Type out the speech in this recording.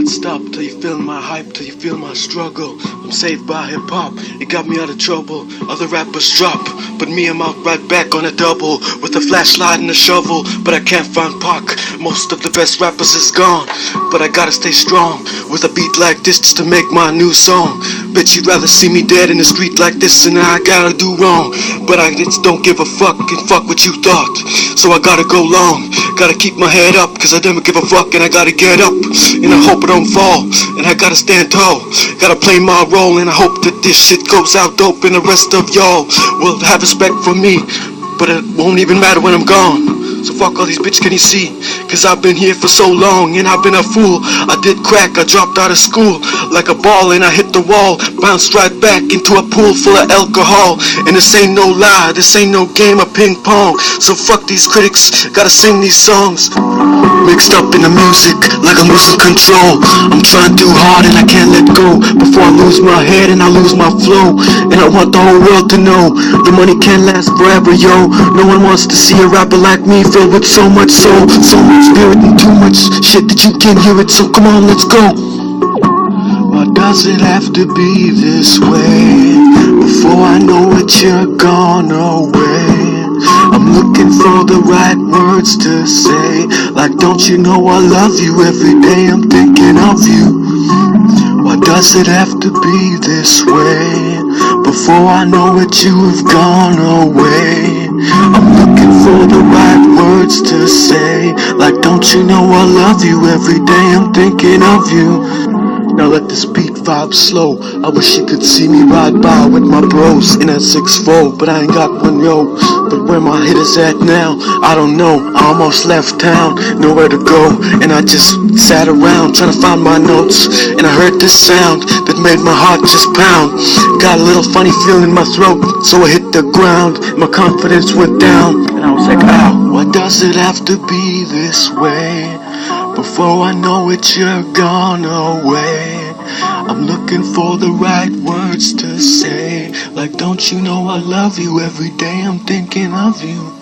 can't stop till you feel my hype, till you feel my struggle. I'm saved by hip-hop, it got me out of trouble. Other rappers drop, but me I'm out right back on a double, with a flashlight and a shovel. But I can't find Pac, most of the best rappers is gone. But I gotta stay strong, with a beat like this just to make my new song. Bet you'd rather see me dead in the street like this than I gotta do wrong. But I just don't give a fuck and fuck what you thought. So I gotta go long, gotta keep my head up, cause I never give a fuck and I gotta get up. And I hope I don't fall, and I gotta stand tall. Gotta play my role, and I hope that this shit goes out dope, and the rest of y'all will have respect for me. But it won't even matter when I'm gone. So fuck all these bitches, can you see? Cause I've been here for so long, and I've been a fool. I did crack, I dropped out of school like a ball, and I hit the wall, bounced right back into a pool full of alcohol. And this ain't no lie, this ain't no game of ping pong. So fuck these critics, gotta sing these songs mixed up in the music like I'm losing control. I'm trying too hard and I can't let go before I lose my head and I lose my flow. And I want the whole world to know the money can't last forever, yo. No one wants to see a rapper like me filled with so much soul, so much spirit and too much shit that you can't hear it. So come on, let's go. Why does it have to be this way? Before I know it, you're gone away. I'm looking for the right words to say, like don't you know I love you? Every day I'm thinking of you. Why does it have to be this way? Before I know it, you have gone away. I'm looking for the right words to say, like don't you know I love you? Every day I'm thinking of you. Now let this beat vibe slow. I wish you could see me ride by with my bros in that 6-4, but I ain't got one, yo. But where my hitters at now, I don't know. I almost left town, nowhere to go, and I just sat around trying to find my notes. And I heard this sound that made my heart just pound. Got a little funny feeling in my throat, so I hit the ground. My confidence went down, and I was like, ow. Why does it have to be this way? Before I know it, you're gone away. I'm looking for the right words to say, like don't you know I love you? Every day I'm thinking of you.